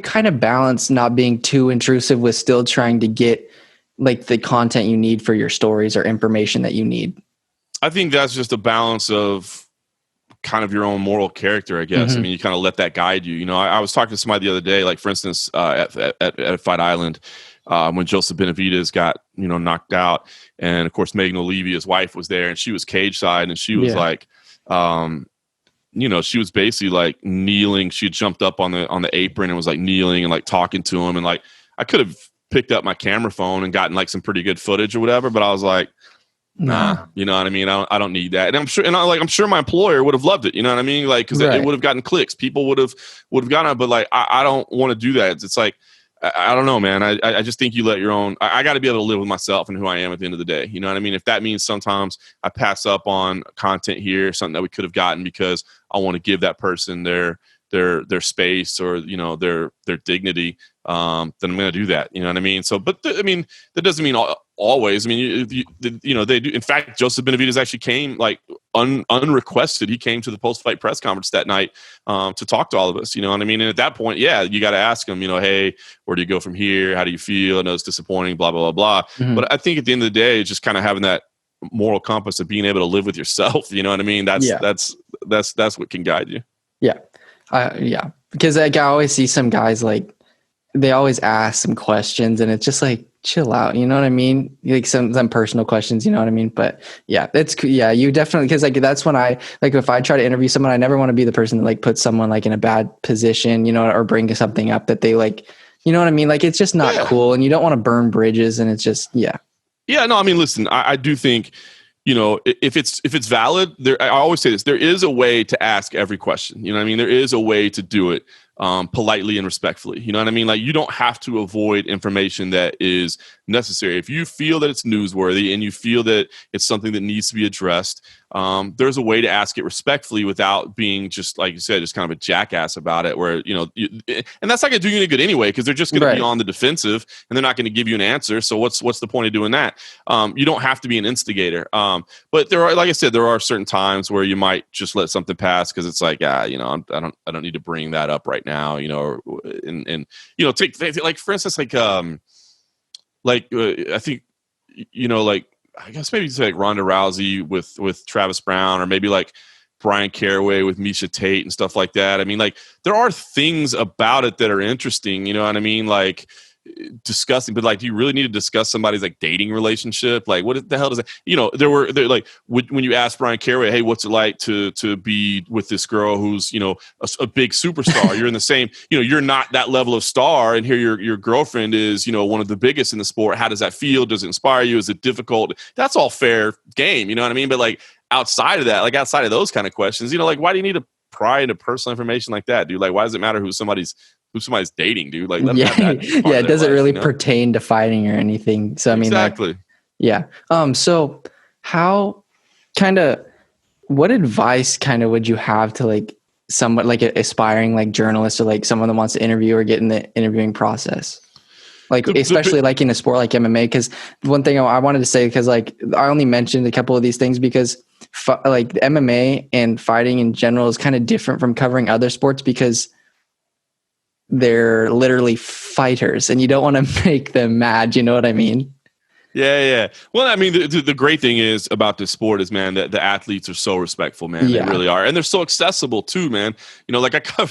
kind of balance not being too intrusive with still trying to get like the content you need for your stories or information that you need? I think that's just a balance of kind of your own moral character, I guess. Mm-hmm. I mean, you kind of let that guide you. I was talking to somebody the other day, like for instance, at Fight Island, when Joseph Benavidez got, knocked out. And of course, Megan O'Leary, his wife, was there and she was cage side and she was like, she was basically like kneeling. She had jumped up on the apron and was like kneeling and like talking to him. And like, I could have picked up my camera phone and gotten like some pretty good footage or whatever, but I was like, Nah, you know what I mean? I don't need that. And I'm sure my employer would have loved it. You know what I mean? Like, cause it would have gotten clicks. People would have gotten it, but like, I don't want to do that. It's like, I don't know, man. I just think you let your own, I got to be able to live with myself and who I am at the end of the day. You know what I mean? If that means sometimes I pass up on content here, something that we could have gotten because I want to give that person their space or, you know, their dignity, then I'm going to do that. You know what I mean? So, but that doesn't mean always. I mean, you know, they do. In fact, Joseph Benavidez actually came like unrequested. He came to the post-fight press conference that night to talk to all of us. You know what I mean? And at that point, yeah, you got to ask him, you know, hey, where do you go from here? How do you feel? I know it's disappointing, blah, blah, blah, blah. Mm-hmm. But I think at the end of the day, it's just kind of having that moral compass of being able to live with yourself. You know what I mean? That's what can guide you. Yeah. Yeah. Because like, I always see some guys like, they always ask some questions and it's just like, chill out. You know what I mean? Like some personal questions, you know what I mean? But yeah, you definitely, cause like, that's when if I try to interview someone, I never want to be the person that like puts someone like in a bad position, you know, or bring something up that they like, you know what I mean? Like, it's just not cool and you don't want to burn bridges and it's just, yeah. Yeah, no, I mean, listen, I do think, you know, if it's valid, I always say this, there is a way to ask every question. You know what I mean? There is a way to do it politely and respectfully. You know what I mean? Like, you don't have to avoid information that is necessary. If you feel that it's newsworthy and you feel that it's something that needs to be addressed, there's a way to ask it respectfully without being just, like you said, just kind of a jackass about it where, you know, and that's not going to do you any good anyway, because they're just going to be on the defensive and they're not going to give you an answer. So what's the point of doing that? You don't have to be an instigator. But there are, like I said, there are certain times where you might just let something pass because it's like, you know, I don't need to bring that up right now, you know, and you know, take like, for instance, like I think, you know, like, I guess maybe it's like Ronda Rousey with Travis Brown, or maybe like Brian Caraway with Misha Tate and stuff like that. I mean, like, there are things about it that are interesting, you know what I mean? Like, discussing, but like, do you really need to discuss somebody's like dating relationship? Like, what the hell does that, you know, there like, when you ask Brian Caraway, hey, what's it like to be with this girl who's, you know, a big superstar? You're in the same, you know, you're not that level of star, and here your girlfriend is, you know, one of the biggest in the sport. How does that feel? Does it inspire you? Is it difficult? That's all fair game, you know what I mean? But like, outside of that, like outside of those kind of questions, you know, like, why do you need to pry into personal information like that, dude? Like, why does it matter who somebody's dating, dude? Like, let them have that it doesn't really pertain to fighting or anything. So I mean, exactly. Like, yeah. So how what advice would you have to like someone like an aspiring like journalist or like someone that wants to interview or get in the interviewing process? Like, especially like in a sport like MMA, because one thing I wanted to say, because like I only mentioned a couple of these things because like MMA and fighting in general is kind of different from covering other sports because they're literally fighters and you don't want to make them mad. You know what I mean? Yeah. Well, I mean, the great thing is about this sport is, man, that the athletes are so respectful, man. Yeah. They really are. And they're so accessible too, man. You know, like I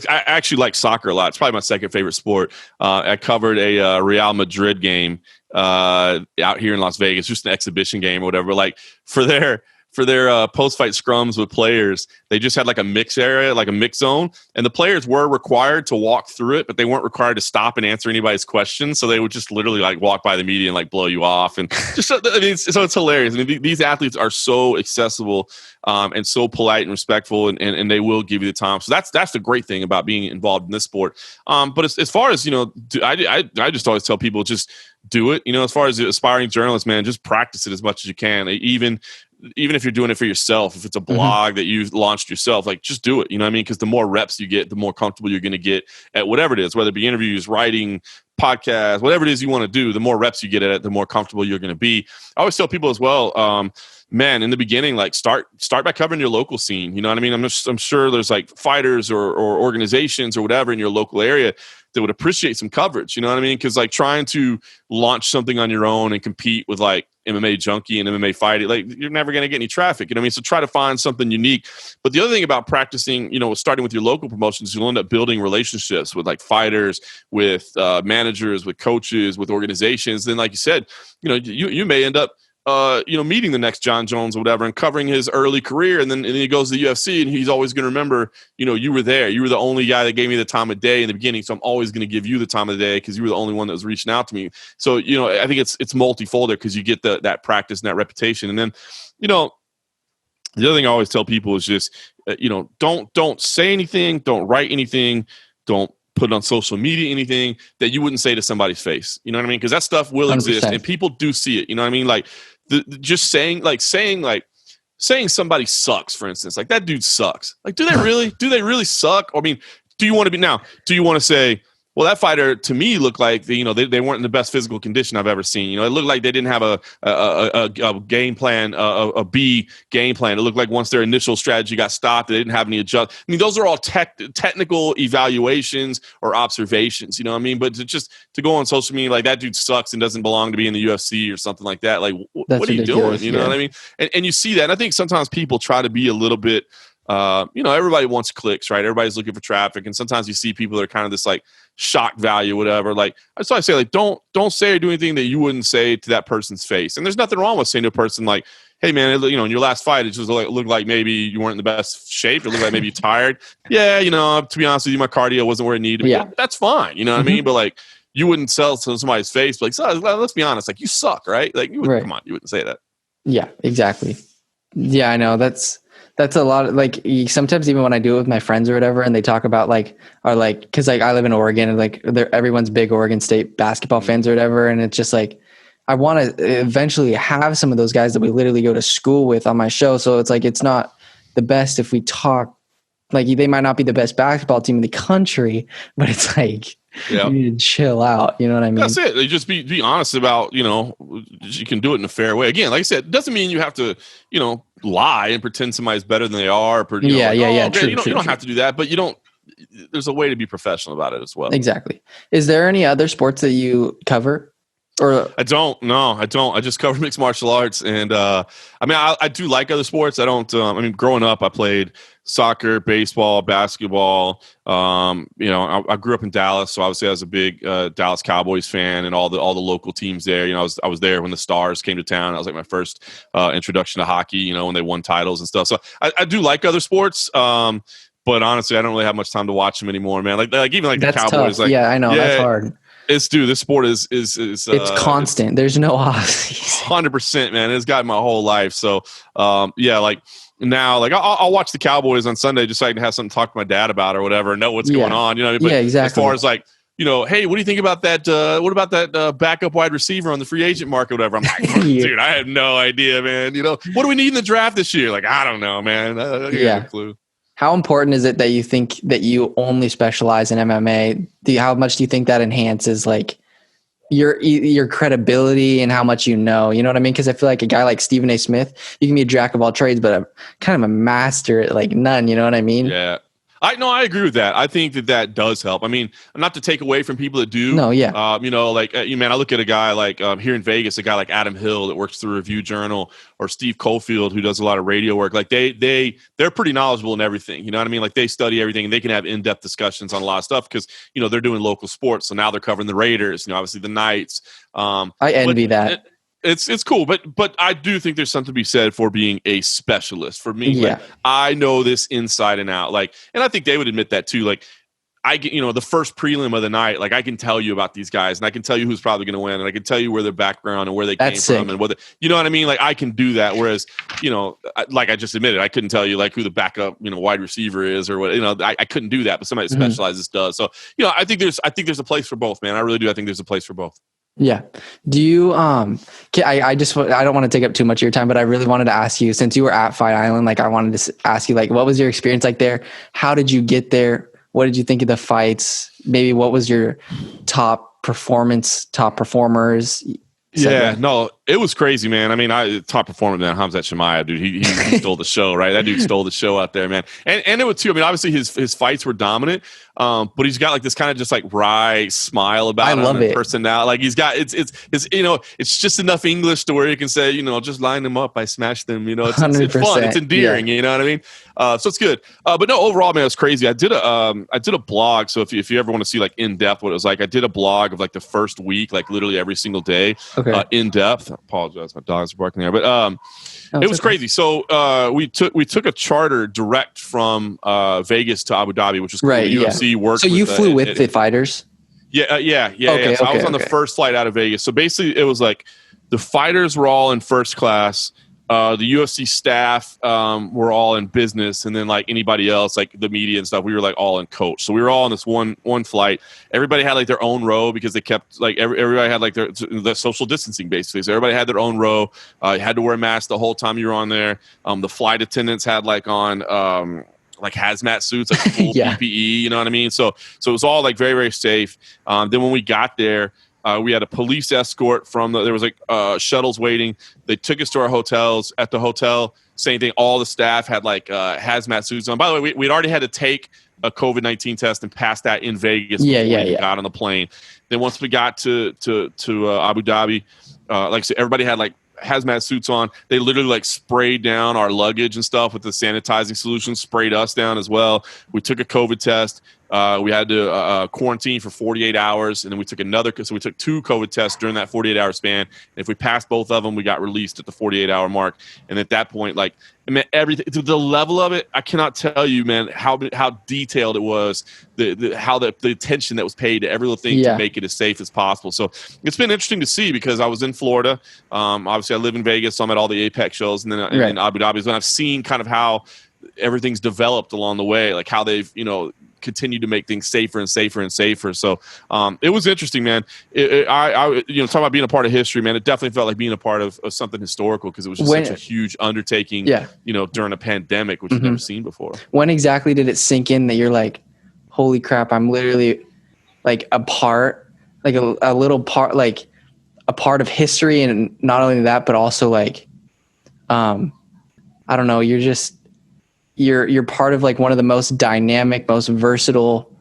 actually like soccer a lot. It's probably my second favorite sport. I covered a Real Madrid game out here in Las Vegas, just an exhibition game or whatever. Like for their post-fight scrums with players, they just had like a mix area, like a mix zone, and the players were required to walk through it, but they weren't required to stop and answer anybody's questions. So they would just literally like walk by the media and like blow you off, and just so it's hilarious. I mean, these athletes are so accessible and so polite and respectful, and they will give you the time. So that's the great thing about being involved in this sport. But as far as, you know, I just always tell people, just do it. You know, as far as aspiring journalists, man, just practice it as much as you can. Even if you're doing it for yourself, if it's a blog that you've launched yourself, like, just do it. You know what I mean? Because the more reps you get, the more comfortable you're going to get at whatever it is, whether it be interviews, writing, podcasts, whatever it is you want to do. The more reps you get at it, the more comfortable you're going to be. I always tell people as well, man, in the beginning, like start by covering your local scene. You know what I mean? I'm sure there's like fighters or organizations or whatever in your local area that would appreciate some coverage. You know what I mean? Because like trying to launch something on your own and compete with like MMA Junkie and MMA Fighting, like, you're never going to get any traffic. You know what I mean? So try to find something unique. But the other thing about practicing, you know, starting with your local promotions, you'll end up building relationships with like fighters, with managers, with coaches, with organizations. Then, like you said, you know, you may end up meeting the next John Jones or whatever and covering his early career. And then he goes to the UFC and he's always going to remember, you were there. You were the only guy that gave me the time of day in the beginning. So I'm always going to give you the time of the day because you were the only one that was reaching out to me. So, I think it's multifold there because you get that practice and that reputation. And then, the other thing I always tell people is just, don't say anything, don't write anything, don't put on social media anything that you wouldn't say to somebody's face. You know what I mean? Because that stuff will 100%. exist and people do see it. You know what I mean? Like just saying somebody sucks, for instance, like that dude sucks. Like, do they really suck? I mean, do you want to say, well, that fighter to me looked like they weren't in the best physical condition I've ever seen. It looked like they didn't have a game plan, a B game plan. It looked like once their initial strategy got stopped, they didn't have any adjust. I mean, those are all technical evaluations or observations. You know what I mean? But to go on social media like that dude sucks and doesn't belong to be in the UFC or something like that. Like, what are you doing? You know what I mean? And you see that. And I think sometimes people try to be a little bit. Everybody wants clicks, right? Everybody's looking for traffic, and sometimes you see people that are kind of this like shock value, whatever. Like, that's why I say, like, don't say or do anything that you wouldn't say to that person's face. And there's nothing wrong with saying to a person like, "Hey, man, in your last fight, it just looked like maybe you weren't in the best shape. It looked like maybe you're tired. Yeah, to be honest with you, my cardio wasn't where it needed to be." Yeah, that's fine. You know what I mean? But like, you wouldn't sell to somebody's face, like, so, let's be honest, like, you suck, right? Like, come on, you wouldn't say that. Yeah, exactly. Yeah, I know that's a lot of, like, sometimes even when I do it with my friends or whatever, and they talk about because like I live in Oregon and like everyone's big Oregon State basketball fans or whatever. And it's just like, I want to eventually have some of those guys that we literally go to school with on my show. So it's like, it's not the best if we talk, like, they might not be the best basketball team in the country, but it's like, you need to chill out. You know what I mean? That's it. You just be honest about, you can do it in a fair way. Again, like I said, it doesn't mean you have to, lie and pretend somebody's better than they are. True, you don't have to do that, but there's a way to be professional about it as well. Exactly. Is there any other sports that you cover? Or I don't. No, I don't. I just cover mixed martial arts, and I do like other sports. I don't. Growing up, I played soccer, baseball, basketball. I grew up in Dallas, so obviously I was a big Dallas Cowboys fan, and all the local teams there. I was there when the Stars came to town. That was like my first introduction to hockey. When they won titles and stuff. So I do like other sports. But honestly, I don't really have much time to watch them anymore, man. Like even like the Cowboys. Tough. Like, yeah, I know that's hard. This sport is it's constant. There's no off season. 100%, man. It's got my whole life. So, like now, like I'll watch the Cowboys on Sunday just so I can have something to talk to my dad about or whatever, and know what's going on. But exactly. As far as like, hey, what do you think about that? What about that backup wide receiver on the free agent market, whatever? I'm like, dude, I have no idea, man. What do we need in the draft this year? Like, I don't know, man. I have no clue. How important is it that you think that you only specialize in MMA? How much do you think that enhances like your credibility and how much you know? You know what I mean? Because I feel like a guy like Stephen A. Smith, you can be a jack of all trades, but I'm kind of a master at like none. You know what I mean? Yeah. I agree with that. I think that does help. I mean, not to take away from people that do. No, yeah. I look at a guy like here in Vegas, a guy like Adam Hill that works through Review Journal, or Steve Cofield who does a lot of radio work. Like they're pretty knowledgeable in everything. You know what I mean? Like they study everything and they can have in-depth discussions on a lot of stuff because they're doing local sports. So now they're covering the Raiders. Obviously the Knights. I envy that. It's cool, but I do think there's something to be said for being a specialist. For me, like, I know this inside and out. Like, and I think they would admit that too. Like, I get the first prelim of the night. Like, I can tell you about these guys, and I can tell you who's probably going to win, and I can tell you where their background and where they came from, and what you know what I mean. Like, I can do that. Whereas, like I just admitted, I couldn't tell you like who the backup wide receiver is or what. I couldn't do that, but somebody that specializes does. So I think there's a place for both, man. I really do. I think there's a place for both. Yeah. Do you, I don't want to take up too much of your time, but I really wanted to ask you, since you were at Fight Island, like I wanted to ask you, like, what was your experience like there? How did you get there? What did you think of the fights? Maybe what was your top performers? Yeah, no, it was crazy, man. I mean, top performer, man, Hamzat Chimaev, dude. He stole the show, right? That dude stole the show out there, man. And it was too. I mean, obviously his fights were dominant, but he's got like this kind of just like wry smile about him. I love it. Personality, like he's got it's it's just enough English to where you can say just line them up, I smashed them. It's fun, it's endearing. Yeah. You know what I mean? So it's good. But no, overall, man, it was crazy. I did a blog. So if you ever want to see like in depth what it was like, I did a blog of like the first week, like literally every single day, in depth. apologize. My dogs are barking there, but it was crazy. So we took a charter direct from Vegas to Abu Dhabi, which was cool. Right. The UFC worked. So you flew with the fighters? Yeah. So I was on the first flight out of Vegas. So basically, it was like the fighters were all in first class. The UFC staff were all in business, and then like anybody else, like the media and stuff, we were like all in coach. So we were all on this one flight. Everybody had like their own row because they kept like everybody had like their social distancing basically. So everybody had their own row. You had to wear a mask the whole time you were on there. The flight attendants had like on like hazmat suits, like full PPE. You know what I mean? So it was all like very, very safe. Then when we got there. We had a police escort there was like shuttles waiting. They took us to our hotels. At the hotel, same thing. All the staff had like hazmat suits on. By the way, we'd already had to take a COVID-19 test and pass that in Vegas before we got on the plane. Then once we got to Abu Dhabi, like I said, everybody had like hazmat suits on. They literally like sprayed down our luggage and stuff with the sanitizing solution, sprayed us down as well. We took a COVID test. We had to quarantine for 48 hours, and then we took so we took 2 COVID tests during that 48-hour span. And if we passed both of them, we got released at the 48-hour mark. And at that point, like, I mean, everything, the level of it, I cannot tell you, man, how detailed it was, how the attention that was paid to every little thing to make it as safe as possible. So it's been interesting to see because I was in Florida. Obviously, I live in Vegas, so I'm at all the Apex shows, and then in Abu Dhabi, and I've seen kind of how everything's developed along the way, like how they've, continue to make things safer and safer and safer. So it was interesting, man. I talk about being a part of history, man. It definitely felt like being a part of something historical because it was just such a huge undertaking, during a pandemic, which you've never seen before. When exactly did it sink in that you're like, holy crap, I'm literally like a part, like a little part, like a part of history. And not only that, but also like, I don't know, you're part of like one of the most dynamic, most versatile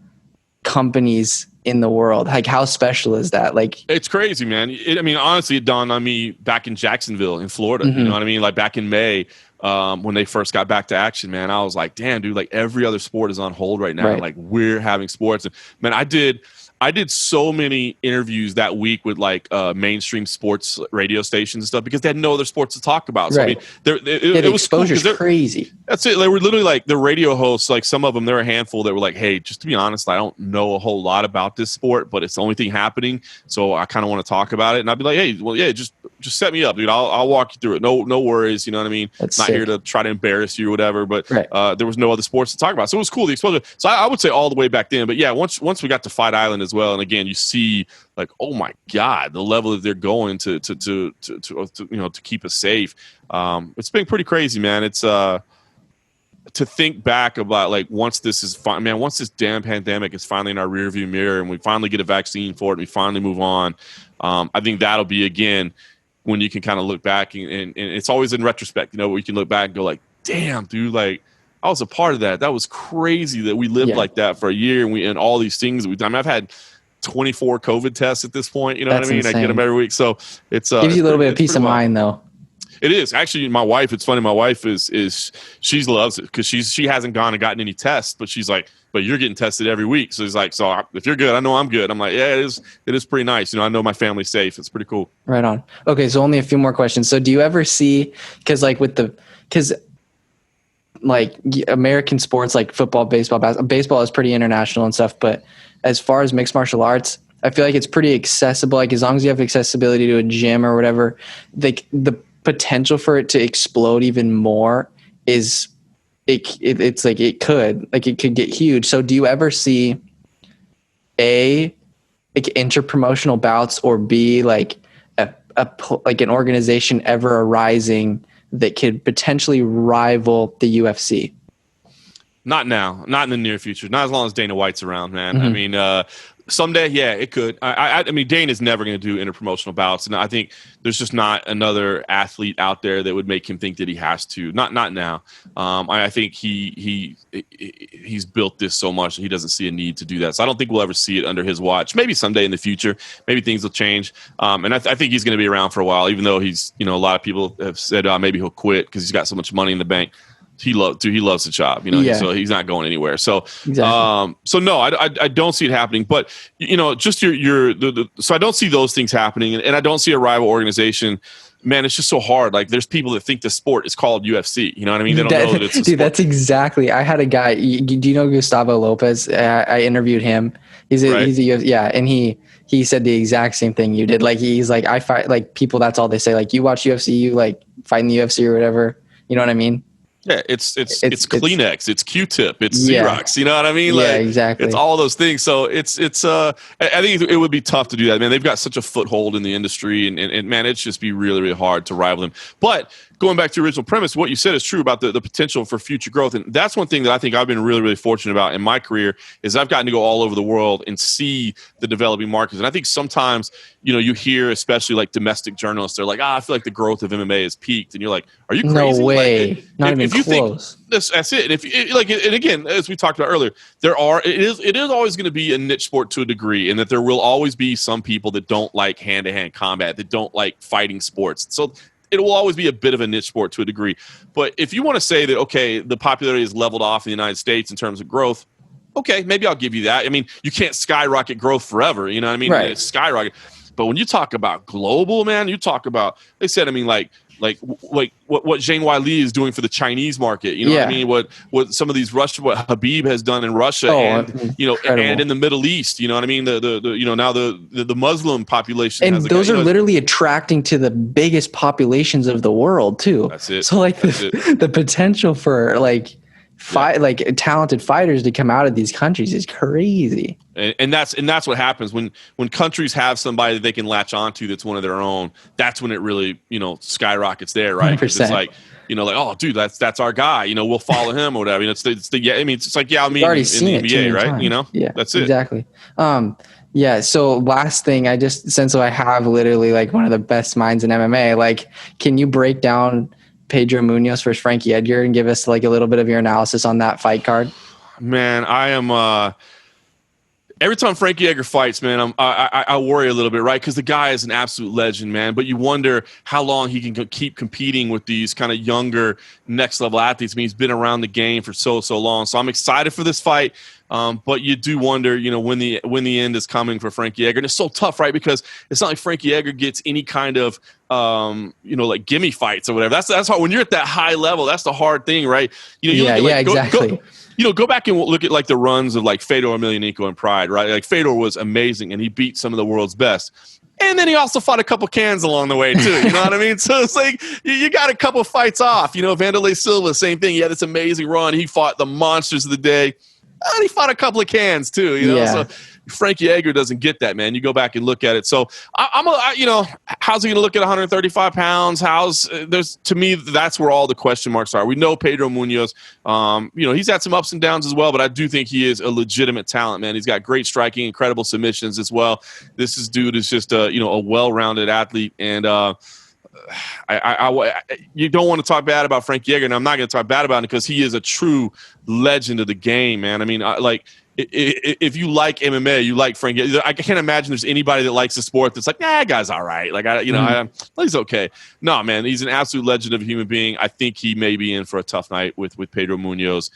companies in the world. Like, how special is that? Like, it's crazy, man. Honestly, it dawned on me back in Jacksonville in Florida. You know what I mean? Like back in May, when they first got back to action, man, I was like, damn, dude, like every other sport is on hold right now. Right. Like we're having sports. And man, I did so many interviews that week with like mainstream sports radio stations and stuff because they had no other sports to talk about. So right. It was exposure's cool crazy. That's it. They were literally like the radio hosts, like some of them, there were a handful that were like, hey, just to be honest, I don't know a whole lot about this sport, but it's the only thing happening. So I kind of want to talk about it. And I'd be like, hey, well, yeah, just set me up, dude. I'll walk you through it. No worries. You know what I mean? That's not sick. Here to try to embarrass you or whatever, but there was no other sports to talk about. So it was cool, the exposure. So I would say all the way back then. But yeah, once we got to Fight Island as well, and again, you see like, oh my God, the level that they're going to keep us safe. It's been pretty crazy, man. It's to think back about like once this damn pandemic is finally in our rearview mirror and we finally get a vaccine for it, and we finally move on. I think that'll be again when you can kind of look back and it's always in retrospect, where you can look back and go like, damn, dude, like I was a part of that. That was crazy that we lived like that for a year and all these things that I've had 24 COVID tests at this point. You know what I mean? Insane. I get them every week. So it's gives you a little bit of peace of mind though. It is actually. My wife. It's funny. My wife she loves it because she hasn't gone and gotten any tests, but she's like, but you're getting tested every week. So he's like, so if you're good, I know I'm good. I'm like, yeah, it is pretty nice. I know my family's safe. It's pretty cool. Right on. Okay, so only a few more questions. So do you ever see because American sports like football, baseball is pretty international and stuff, but as far as mixed martial arts, I feel like it's pretty accessible. Like as long as you have accessibility to a gym or whatever, the potential for it to explode even more is it's like it could get huge. So do you ever see like interpromotional bouts or B like like an organization ever arising that could potentially rival the UFC? Not now, not in the near future, not as long as Dana White's around, man. I mean, someday, yeah, it could. I mean, Dana's never going to do interpromotional bouts, and I think there's just not another athlete out there that would make him think that he has to. Not now. I think he's built this so much that he doesn't see a need to do that. So I don't think we'll ever see it under his watch. Maybe someday in the future, maybe things will change. And I think he's going to be around for a while, even though he's, a lot of people have said maybe he'll quit because he's got so much money in the bank. He loves the job, so he's not going anywhere. So, exactly. So no, I don't see it happening, but just so I don't see those things happening, and I don't see a rival organization man, it's just so hard. Like, there's people that think the sport is called UFC. You know what I mean? They don't know that it's a dude, sport. that's exactly. I had a guy. Do you know Gustavo Lopez? I interviewed him. He's a yeah, and he said the exact same thing you did. Like, he's like, I fight like people. That's all they say. Like, you watch UFC, you like fight in the UFC or whatever. You know what I mean? Yeah, it's Kleenex, it's Q-tip, it's Xerox. You know what I mean? Yeah, like, exactly. It's all those things. So I think it would be tough to do that, man. They've got such a foothold in the industry, and man, it's just be really, really hard to rival them. But going back to the original premise, what you said is true about the potential for future growth. And that's one thing that I think I've been really, really fortunate about in my career is I've gotten to go all over the world and see the developing markets. And I think sometimes, you hear, especially like domestic journalists, they're like, I feel like the growth of MMA has peaked. And you're like, are you crazy? No way. Like, not even close. That's it. And again, as we talked about earlier, it is always going to be a niche sport to a degree, and that there will always be some people that don't like hand-to-hand combat, that don't like fighting sports. So it will always be a bit of a niche sport to a degree. But if you want to say that, okay, the popularity is leveled off in the United States in terms of growth, okay, maybe I'll give you that. I mean, you can't skyrocket growth forever. You know what I mean? Right. It's skyrocket. But when you talk about global, man, you talk about, they said, I mean, like what Zhang Weili is doing for the Chinese market. You know what I mean? What some of these what Habib has done in Russia and in the Middle East. You know what I mean? Now the Muslim population, and those are literally attracting to the biggest populations of the world too. That's it. So like the potential for like talented fighters to come out of these countries is crazy. And that's what happens when countries have somebody that they can latch onto that's one of their own. That's when it really skyrockets there, right? Because it's like oh, dude, that's our guy. We'll follow him or whatever. It's like Yao Ming in the NBA, right? Times. Yeah, that's it. Exactly. Yeah. So last thing, since I have literally like one of the best minds in MMA, like, can you break down Pedro Munoz versus Frankie Edgar and give us like a little bit of your analysis on that fight card? Man, I am. Every time Frankie Edgar fights, man, I worry a little bit, right? Because the guy is an absolute legend, man. But you wonder how long he can keep competing with these kind of younger, next-level athletes. I mean, he's been around the game for so long. So I'm excited for this fight. But you do wonder, when the end is coming for Frankie Edgar. And it's so tough, right? Because it's not like Frankie Edgar gets any kind of, like gimme fights or whatever. That's hard. When you're at that high level, that's the hard thing, right? Exactly. Go back and look at like the runs of like Fedor Emelianenko and Pride, right? Like Fedor was amazing and he beat some of the world's best. And then he also fought a couple cans along the way too. You know what I mean? So it's like you got a couple fights off. Vanderlei Silva, same thing. He had this amazing run. He fought the monsters of the day. And he fought a couple of cans too. So Frankie Edgar doesn't get that, man. You go back and look at it. So how's he going to look at 135 pounds? To me, that's where all the question marks are. We know Pedro Munoz, he's had some ups and downs as well, but I do think he is a legitimate talent, man. He's got great striking, incredible submissions as well. This dude is just a well-rounded athlete. And, you don't want to talk bad about Frankie Edgar, and I'm not going to talk bad about him because he is a true legend of the game, man. I mean, if you like MMA, you like Frankie Edgar. I can't imagine there's anybody that likes the sport that's like, that guy's all right. Like, he's okay. No, man, he's an absolute legend of a human being. I think he may be in for a tough night with Pedro Munoz.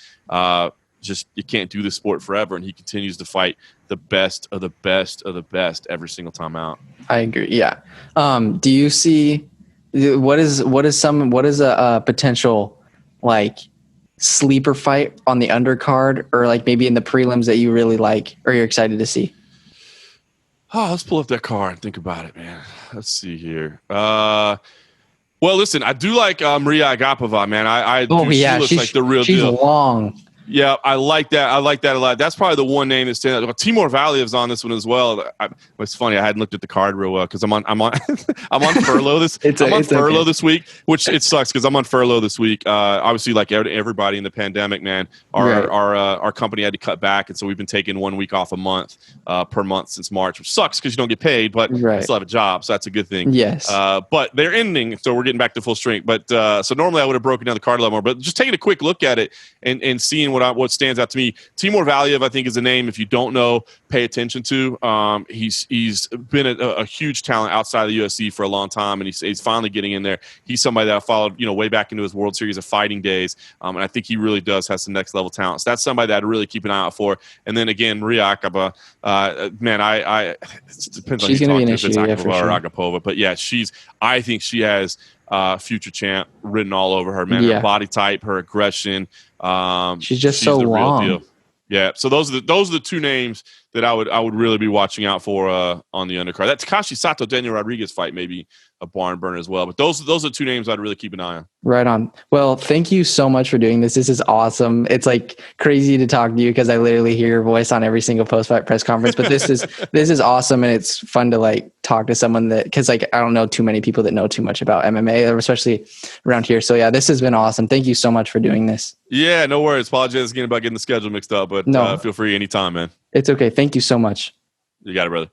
Just you can't do this sport forever, and he continues to fight the best of the best of the best every single time out. I agree. Yeah. Do you see? What is a potential like sleeper fight on the undercard or like maybe in the prelims that you really like or you're excited to see? Oh, let's pull up that card and think about it, man. Let's see here. Well, listen, I do like Maria Agapova, man. She looks like the real deal. She's long. Yeah, I like that. I like that a lot. That's probably the one name that stands out. Timur Valiev's on this one as well. It's funny. I hadn't looked at the card real well because I'm on I'm on furlough this. Furlough this week, which it sucks because I'm on furlough this week. Obviously, like everybody in the pandemic, man, our company had to cut back, and so we've been taking 1 week off a month per month since March, which sucks because you don't get paid, but I still have a job, so that's a good thing. Yes. But they're ending, so we're getting back to full strength. But so normally I would have broken down the card a lot more, but just taking a quick look at it and seeing what stands out to me, Timur Valiev, I think, is a name, if you don't know, pay attention to. He's been a huge talent outside of the UFC for a long time, and he's finally getting in there. He's somebody that I followed, way back into his World Series of Fighting days, and I think he really does have some next level talent. So that's somebody that I'd really keep an eye out for. And then again, Maria Akaba, man, it depends on who you talk to, if it's Akaba or Agapova, but yeah, I think she has future champ written all over her, man. Her body type, her aggression. She's so the long. real deal. Yeah. So those are the two names that I would really be watching out for on the undercard. That Takashi Sato Daniel Rodriguez fight may be a barn burner as well. But those are two names I'd really keep an eye on. Right on. Well, thank you so much for doing this. This is awesome. It's like crazy to talk to you because I literally hear your voice on every single post-fight press conference. But this is awesome, and it's fun to like talk to someone that, because like I don't know too many people that know too much about MMA, especially around here. So yeah, this has been awesome. Thank you so much for doing this. Yeah, no worries. Apologize again about getting the schedule mixed up, but feel free anytime, man. It's okay. Thank you so much. You got it, brother.